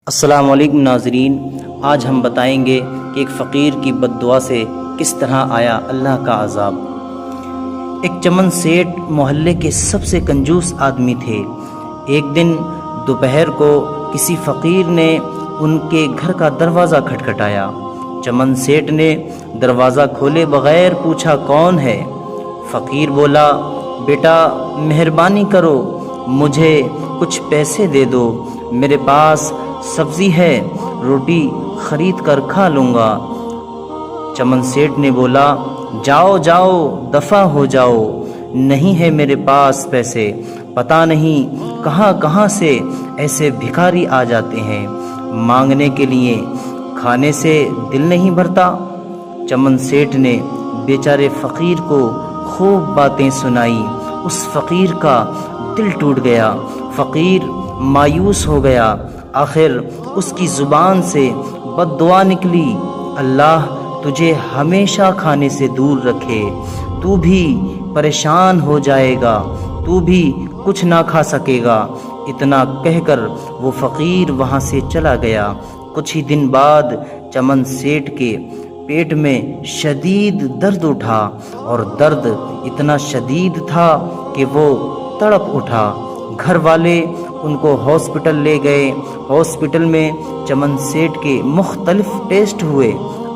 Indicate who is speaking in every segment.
Speaker 1: السلام علیکم ناظرین، آج ہم بتائیں گے کہ ایک فقیر کی بد دعا سے کس طرح آیا اللہ کا عذاب۔ ایک چمن سیٹھ محلے کے سب سے کنجوس آدمی تھے۔ ایک دن دوپہر کو کسی فقیر نے ان کے گھر کا دروازہ کھٹکھٹایا۔ چمن سیٹھ نے دروازہ کھولے بغیر پوچھا کون ہے۔ فقیر بولا، بیٹا مہربانی کرو، مجھے کچھ پیسے دے دو، میرے پاس سبزی ہے، روٹی خرید کر کھا لوں گا۔ چمن سیٹھ نے بولا، جاؤ جاؤ دفع ہو جاؤ، نہیں ہے میرے پاس پیسے، پتہ نہیں کہاں کہاں سے ایسے بھکاری آ جاتے ہیں، مانگنے کے لیے کھانے سے دل نہیں بھرتا۔ چمن سیٹھ نے بیچارے فقیر کو خوب باتیں سنائی۔ اس فقیر کا دل ٹوٹ گیا، فقیر مایوس ہو گیا۔ آخر اس کی زبان سے بد دعا نکلی، اللہ تجھے ہمیشہ کھانے سے دور رکھے، تو بھی پریشان ہو جائے گا، تو بھی کچھ نہ کھا سکے گا۔ اتنا کہہ کر وہ فقیر وہاں سے چلا گیا۔ کچھ ہی دن بعد چمن سیٹھ کے پیٹ میں شدید درد اٹھا، اور درد اتنا شدید تھا کہ وہ تڑپ اٹھا۔ گھر والے ان کو ہاسپٹل لے گئے۔ ہاسپٹل میں چمن سیٹھ کے مختلف ٹیسٹ ہوئے،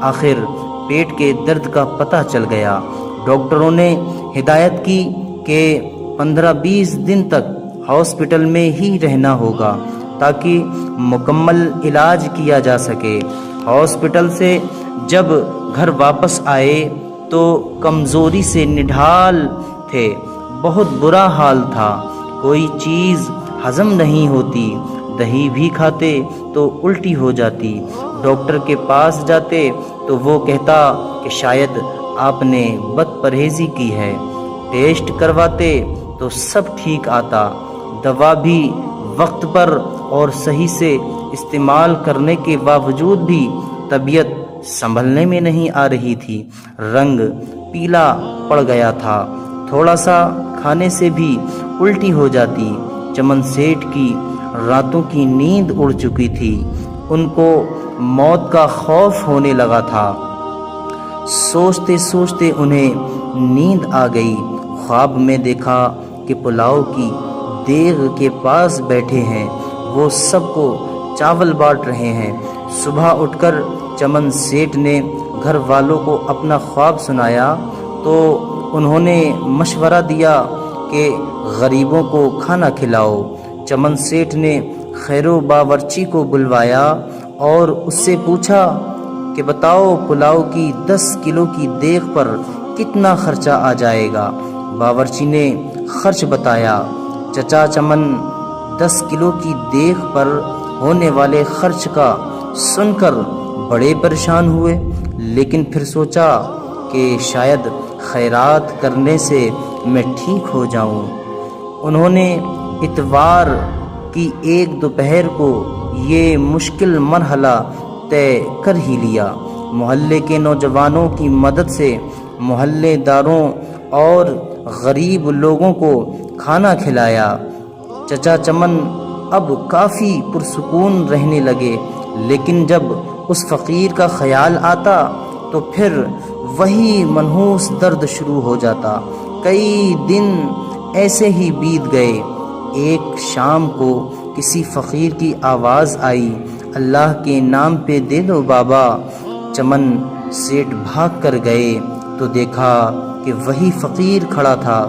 Speaker 1: آخر پیٹ کے درد کا پتہ چل گیا۔ ڈاکٹروں نے ہدایت کی کہ 15-20 دن تک ہاسپٹل میں ہی رہنا ہوگا تاکہ مکمل علاج کیا جا سکے۔ ہاسپٹل سے جب گھر واپس آئے تو کمزوری سے نڈھال تھے، بہت برا حال تھا، کوئی چیز ہضم نہیں ہوتی، دہی بھی کھاتے تو الٹی ہو جاتی۔ ڈاکٹر کے پاس جاتے تو وہ کہتا کہ شاید آپ نے بد پرہیزی کی ہے۔ ٹیسٹ کرواتے تو سب ٹھیک آتا، دوا بھی وقت پر اور صحیح سے استعمال کرنے کے باوجود بھی طبیعت سنبھلنے میں نہیں آ رہی تھی، رنگ پیلا پڑ گیا تھا، تھوڑا سا کھانے سے بھی الٹی ہو جاتی۔ چمن سیٹھ کی راتوں کی نیند اڑ چکی تھی، ان کو موت کا خوف ہونے لگا تھا۔ سوچتے سوچتے انہیں نیند آ گئی۔ خواب میں دیکھا کہ پلاؤ کی دیگ کے پاس بیٹھے ہیں، وہ سب کو چاول بانٹ رہے ہیں۔ صبح اٹھ کر چمن سیٹھ نے گھر والوں کو اپنا خواب سنایا تو انہوں نے مشورہ دیا کہ غریبوں کو کھانا کھلاؤ۔ چمن سیٹھ نے خیرو باورچی کو بلوایا اور اس سے پوچھا کہ بتاؤ پلاؤ کی 10 کلو کی دیگ پر کتنا خرچہ آ جائے گا۔ باورچی نے خرچ بتایا۔ چچا چمن 10 کلو کی دیگ پر ہونے والے خرچ کا سن کر بڑے پریشان ہوئے، لیکن پھر سوچا کہ شاید خیرات کرنے سے میں ٹھیک ہو جاؤں۔ انہوں نے اتوار کی ایک دوپہر کو یہ مشکل مرحلہ طے کر ہی لیا۔ محلے کے نوجوانوں کی مدد سے محلے داروں اور غریب لوگوں کو کھانا کھلایا۔ چچا چمن اب کافی پرسکون رہنے لگے، لیکن جب اس فقیر کا خیال آتا تو پھر وہی منحوس درد شروع ہو جاتا۔ کئی دن ایسے ہی بیت گئے۔ ایک شام کو کسی فقیر کی آواز آئی، اللہ کے نام پہ دے دو بابا۔ چمن سیٹھ بھاگ کر گئے تو دیکھا کہ وہی فقیر کھڑا تھا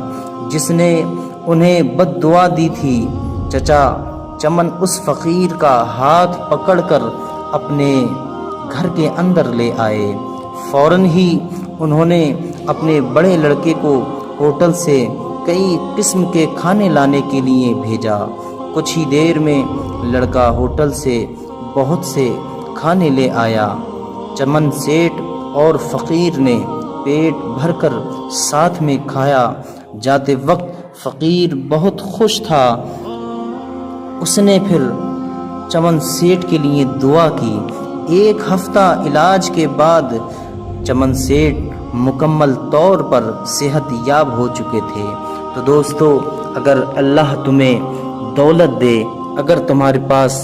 Speaker 1: جس نے انہیں بد دعا دی تھی۔ چچا چمن اس فقیر کا ہاتھ پکڑ کر اپنے گھر کے اندر لے آئے۔ فوراً ہی انہوں نے اپنے بڑے لڑکے کو ہوٹل سے کئی قسم کے کھانے لانے کے لیے بھیجا۔ کچھ ہی دیر میں لڑکا ہوٹل سے بہت سے کھانے لے آیا۔ چمن سیٹھ اور فقیر نے پیٹ بھر کر ساتھ میں کھایا۔ جاتے وقت فقیر بہت خوش تھا۔ اس نے پھر چمن سیٹھ کے لیے دعا کی۔ ایک ہفتہ علاج کے بعد چمن سیٹھ مکمل طور پر صحت یاب ہو چکے تھے۔ تو دوستو، اگر اللہ تمہیں دولت دے، اگر تمہارے پاس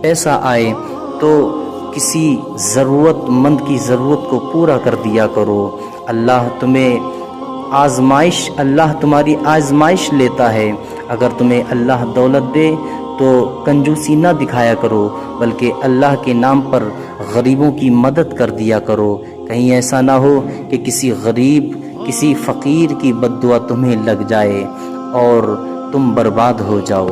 Speaker 1: ایسا آئے تو کسی ضرورت مند کی ضرورت کو پورا کر دیا کرو۔ اللہ تمہاری آزمائش لیتا ہے۔ اگر تمہیں اللہ دولت دے تو کنجوسی نہ دکھایا کرو، بلکہ اللہ کے نام پر غریبوں کی مدد کر دیا کرو۔ کہیں ایسا نہ ہو کہ کسی غریب، کسی فقیر کی بد دعا تمہیں لگ جائے اور تم برباد ہو جاؤ۔